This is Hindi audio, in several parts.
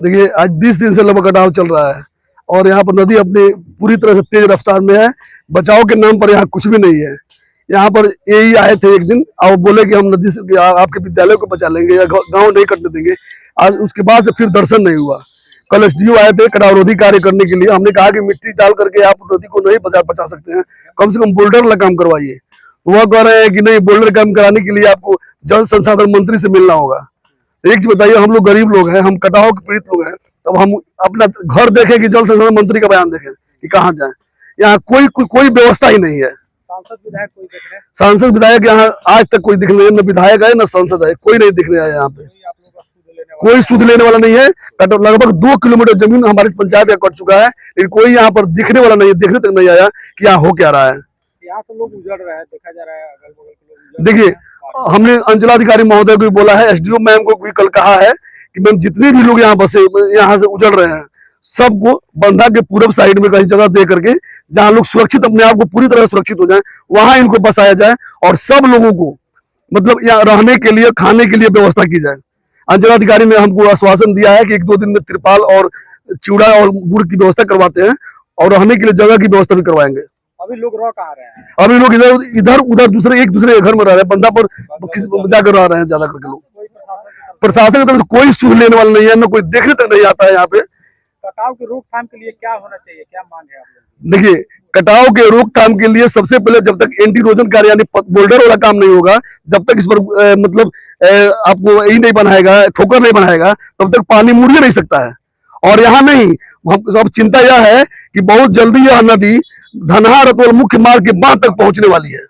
देखिए आज 20 दिन से लगभग कटाव चल रहा है और यहाँ पर नदी अपनी पूरी तरह से तेज रफ्तार में है। बचाव के नाम पर यहाँ कुछ भी नहीं है। यहाँ पर यही आए थे एक दिन और बोले कि हम नदी से आपके विद्यालय को बचा लेंगे या गांव नहीं कटने देंगे। आज उसके बाद से फिर दर्शन नहीं हुआ। कल एसडीओ आए थे कटाव रोधी कार्य करने के लिए। हमने कहा कि मिट्टी डाल करके आप नदी को नहीं बचा सकते हैं, कम से कम बोल्डर वाला काम करवाइए। वह कह रहे हैं कि नहीं, बोल्डर काम कराने के लिए आपको जल संसाधन मंत्री से मिलना होगा। एक चीज बताइए, हम लोग गरीब लोग हैं, हम कटाव के पीड़ित लोग हैं, तब हम अपना घर देखें कि जल संसाधन मंत्री का बयान देखें कि कहाँ जाए। यहाँ कोई व्यवस्था ही नहीं है। सांसद विधायक यहाँ आज तक कोई दिखने नहीं, न विधायक है न सांसद है, कोई नहीं दिखने आया यहाँ पे। कोई सुध लेने वाला नहीं है। लगभग 2 किलोमीटर जमीन हमारी पंचायत का कट चुका है, लेकिन कोई यहाँ पर दिखने वाला नहीं है, देखने तक नहीं आया कि यहाँ हो क्या रहा है। यहाँ से लोग उजड़ रहे हैं, देखा जा रहा है अगल बगल के लोग। देखिए, हमने अंचलाधिकारी महोदय को भी बोला है, एसडीओ मैम को भी कल कहा है कि मैम जितने भी लोग यहाँ बसे यहाँ से उजड़ रहे हैं, सबको बंधा के पूरब साइड में कहीं जगह दे करके जहाँ लोग सुरक्षित अपने आप को पूरी तरह सुरक्षित हो जाएं, वहां इनको बसाया जाए और सब लोगों को मतलब यहाँ रहने के लिए खाने के लिए व्यवस्था की जाए। अंचलाधिकारी ने हमको आश्वासन दिया है कि 1-2 दिन में तिरपाल और चूड़ा और गुड़ की व्यवस्था करवाते हैं और रहने के लिए जगह की व्यवस्था भी करवाएंगे। अभी लोग रह कहाँ रहे हैं? अभी लोग इधर उधर एक दूसरे के घर में रह रहे हैं, बंदा पर जाकर रह रहे हैं ज्यादा करके लोग। प्रशासन की तरफ से कोई सुध लेने वाला नहीं है, न कोई देखने तक नहीं आता है यहाँ पे। कटाव की रोकथाम के लिए क्या होना चाहिए, क्या मांग है आप लोग? देखिए, कटाव के रोकथाम के लिए सबसे पहले जब तक एंटी इरोजन कार्य यानी बोल्डर वाला काम नहीं होगा, जब तक इस पर मतलब आपको यही नहीं बनाएगा, ठोकर नहीं बनाएगा, तब तक पानी मुड़ ही नहीं सकता है। और यहाँ नहीं, अब चिंता यह है कि बहुत जल्दी यह नदी धनहा रतौल मुख्य मार्ग के बांध तक पहुंचने वाली है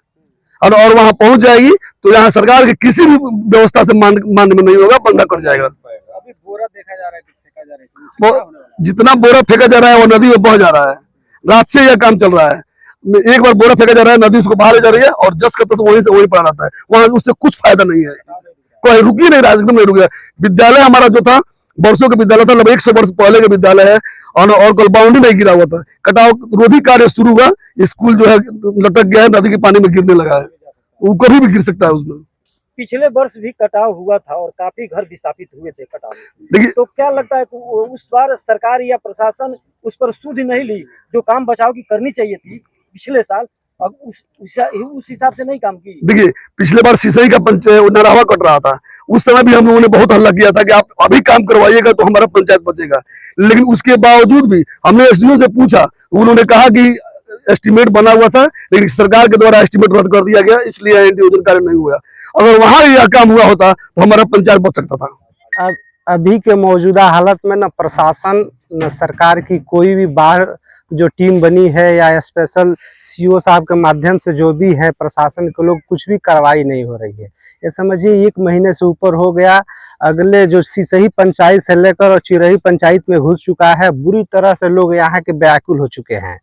और वहां पहुंच जाएगी तो यहाँ सरकार की किसी भी व्यवस्था से मान में नहीं होगा, बंधा कट जाएगा। अभी बोरा देखा जा रहा है कि फेंका जा रहा है, जितना बोरा फेंका जा रहा है वो नदी में बह जा रहा है। रात से यह काम चल रहा है। एक बार बोरा फेंका जा रहा है, नदी उसको बाहर ले जा रही है और जस का तस वहीं से वहीं पड़ा रहता है। वहां उससे कुछ फायदा नहीं है, कोई रुक ही नहीं रहा, एकदम नहीं रुक गया। विद्यालय हमारा जो था वर्षों का विद्यालय था, लगभग 100 वर्ष पहले का विद्यालय है और कल बाउंड्री नहीं गिरा हुआ था। कटाव रोधी कार्य शुरू हुआ, स्कूल जो है लटक गया है, नदी के पानी में गिरने लगा है, वो कभी भी गिर सकता है उसमें। पिछले वर्ष भी कटाव हुआ था और काफी घर विस्थापित हुए थे कटाव। देखिए, तो क्या लगता है उस बार सरकार या प्रशासन उस पर सुध नहीं ली, जो काम बचाव की करनी चाहिए थी पिछले साल, अब उस हिसाब से नहीं काम की? देखिए, पिछले बार सिसई का पंचायत नरहवा कट रहा था, उस समय भी हम लोगों ने बहुत हल्ला किया था कि आप अभी काम करवाइएगा तो हमारा पंचायत बचेगा। लेकिन उसके बावजूद भी हमने एसडीओ से पूछा, उन्होंने कहा कि एस्टिमेट बना हुआ था, लेकिन सरकार के द्वारा एस्टिमेट रद्द कर दिया गया, इसलिए एंटी इरोजन कार्य नहीं हुआ। अगर वहां यह काम हुआ होता तो हमारा पंचायत बच सकता था। अब अभी के मौजूदा हालत में न प्रशासन न सरकार की कोई भी बाहर जो टीम बनी है या स्पेशल सीओ साहब के माध्यम से जो भी है प्रशासन के लोग, कुछ भी कार्रवाई नहीं हो रही है। ये समझिए 1 महीने से ऊपर हो गया। अगले जो सिसई पंचायत से लेकर और चिरई पंचायत में घुस चुका है, बुरी तरह से लोग यहाँ के व्याकुल हो चुके हैं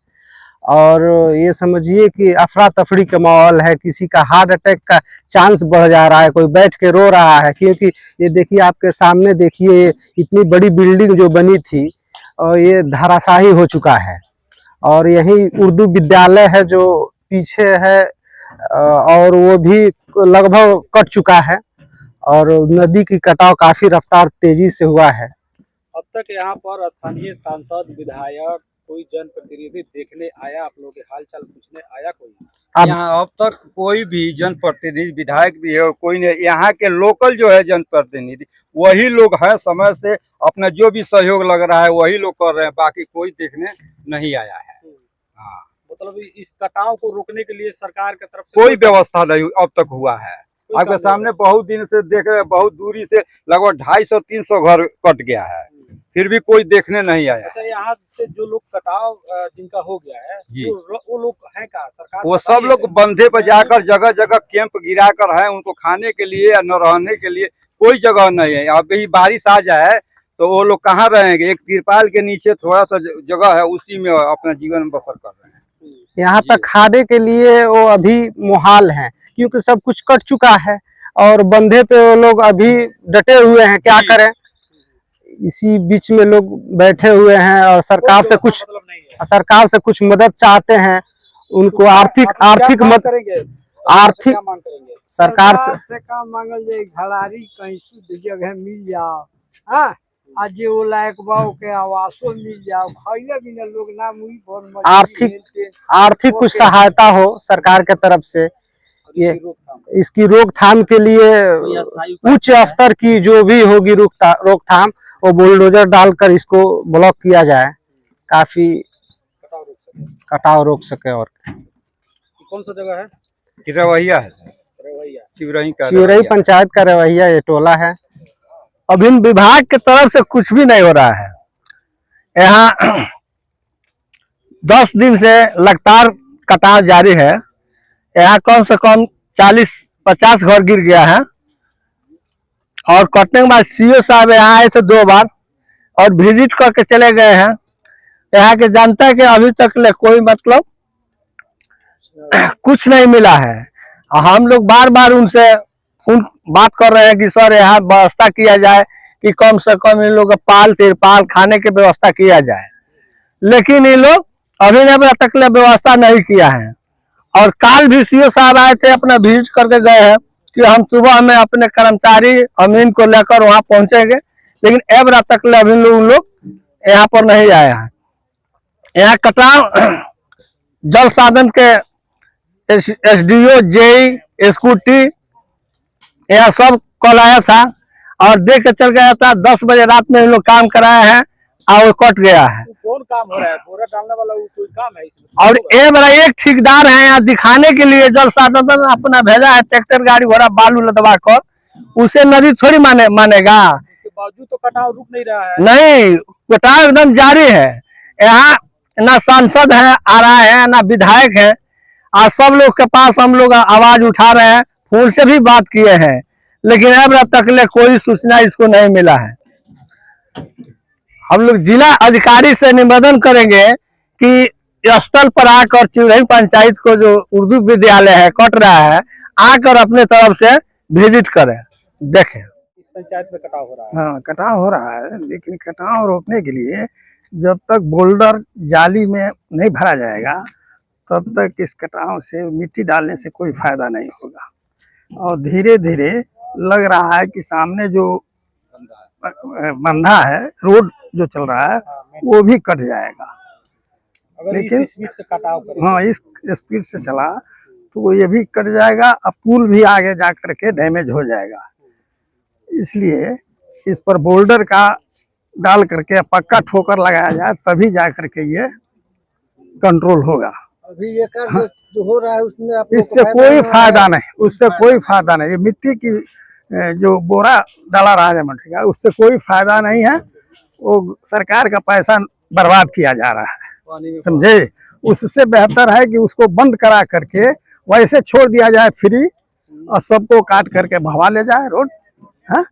और ये समझिए कि अफरा तफरी का माहौल है। किसी का हार्ट अटैक का चांस बढ़ जा रहा है, कोई बैठ के रो रहा है, क्योंकि ये देखिए आपके सामने देखिए इतनी बड़ी बिल्डिंग जो बनी थी और ये धराशाही हो चुका है। और यही उर्दू विद्यालय है जो पीछे है और वो भी लगभग कट चुका है और नदी की कटाव काफी रफ्तार तेजी से हुआ है। अब तक यहाँ पर स्थानीय सांसद, विधायक, कोई जनप्रतिनिधि देखने आया, आप लोगों के हालचाल पूछने आया कोई? यहाँ अब तक कोई भी जनप्रतिनिधि, विधायक भी है, कोई नहीं। यहाँ के लोकल जो है जनप्रतिनिधि वही लोग है, समय से अपना जो भी सहयोग लग रहा है वही लोग कर रहे हैं, बाकी कोई देखने नहीं आया है। हाँ, मतलब इस कटाव को रोकने के लिए सरकार की तरफ से कोई व्यवस्था नहीं अब तक हुआ है। आपके सामने बहुत दिन से देख रहे हैं, बहुत दूरी से लगभग 250-300 घर कट गया है, फिर भी कोई देखने नहीं आया। अच्छा, यहाँ से जो लोग कटाव जिनका हो गया है जी, वो लोग हैं कहाँ? सरकार वो सब लोग बंधे पर जाकर जगह जगह कैंप गिरा कर है, उनको खाने के लिए या न रहने के लिए कोई जगह नहीं है। अभी बारिश आ जाए तो वो लोग कहाँ रहेंगे? एक तिरपाल के नीचे थोड़ा सा जगह है, उसी में अपना जीवन बसर कर रहे हैं। यहाँ तक खाने के लिए वो अभी मुहाल है, क्योंकि सब कुछ कट चुका है और बंधे पे वो लोग अभी डटे हुए हैं, क्या करें। इसी बीच में लोग बैठे हुए हैं और सरकार से कुछ मदद चाहते हैं। उनको आर्थिक मदद, आर्थिक सरकार से काम मांगल जाए, घरारी कहीं शुद्ध जगह मिल जाओ। हाँ, आज जे वो लायक बाओ के आवासों मिल जाओ, खैले बिना लोग ना मुई पर आर्थिक कुछ सहायता हो सरकार के तरफ से, ये इसकी रोकथाम के लिए उच्च स्तर की जो भी होगी रोकथाम, वो बुलडोजर डालकर इसको ब्लॉक किया जाए, काफी कटाव रोक सके। और कौन सा जगह है? रवैया है, चिरई पंचायत का रवैया ये टोला है। अब इन विभाग के तरफ से कुछ भी नहीं हो रहा है। यहाँ 10 दिन से लगातार कटाव जारी है। यहाँ कम से कम 40-50 घर गिर गया है और कटने के बाद सीओ साहब यहाँ आए थे 2 बार और विजिट करके चले गए हैं। यहाँ के जनता के अभी तक ले कोई मतलब कुछ नहीं मिला है। हम लोग बार बार उनसे बात कर रहे हैं कि सर यहाँ व्यवस्था किया जाए कि कम से कम इन लोग पाल तिरपाल खाने की व्यवस्था किया जाए, लेकिन ये लोग अभी तक व्यवस्था नहीं किया है। और काल भी सीओ साहब आए थे, अपना विजिट करके गए हैं कि हम सुबह में अपने कर्मचारी अमीन को लेकर वहां पहुंचेंगे, लेकिन अब रात तक अभी लोग यहाँ पर नहीं आए हैं। यहाँ कटाव जल साधन के SDO जेई स्कूटी यहाँ सब कल आया था और देख के चल गया था। 10 बजे रात में लोग काम कराए हैं और वो कट गया है। कौन काम हो रहा है? बोरा डालने वाला कोई काम है इसमें? और ये बड़ा एक ठेकेदार है यहाँ दिखाने के लिए जल साधन अपना भेजा है, ट्रैक्टर गाड़ी घोड़ा बालू लदवा कर, उसे नदी थोड़ी मानेगा। उसके बावजूद तो कटाव रुक नहीं रहा है। नहीं, कटाव एकदम जारी है। यहाँ ना सांसद है आ रहा है, ना विधायक है। आज सब लोग के पास हम लोग आवाज उठा रहे हैं, फोन से भी बात किए हैं, लेकिन अब तक ले कोई सूचना इसको नहीं मिला है। हम लोग जिला अधिकारी से निवेदन करेंगे कि स्थल पर आकर चिरई पंचायत को जो उर्दू विद्यालय है कट रहा है, आकर अपने तरफ से विजिट करें, देखें। इस पंचायत में कटाव हो रहा है। हाँ, कटाव हो रहा है, लेकिन कटाव रोकने के लिए जब तक बोल्डर जाली में नहीं भरा जाएगा तब तक इस कटाव से मिट्टी डालने से कोई फायदा नहीं होगा। और धीरे धीरे लग रहा है कि सामने जो बंधा है, रोड जो चल रहा है, वो भी कट जाएगा। अगर लेकिन इस स्पीड से कटाव करें, हाँ, इस स्पीड से चला तो ये भी कट जाएगा। अब पुल भी आगे जा करके डैमेज हो जाएगा। इसलिए इस पर बोल्डर का डाल करके पक्का ठोकर लगाया जाए, तभी जा करके ये कंट्रोल होगा। अभी ये कार्य जो हो रहा है उसमें आप इससे कोई फायदा नहीं, उससे कोई फायदा नहीं। ये मिट्टी की जो बोरा डाला रहा है मट्टी का, उससे कोई फायदा नहीं है। वो सरकार का पैसा बर्बाद किया जा रहा है, समझे। उससे बेहतर है कि उसको बंद करा करके वैसे छोड़ दिया जाए फ्री, और सबको काट करके भवा ले जाए रोड। हाँ,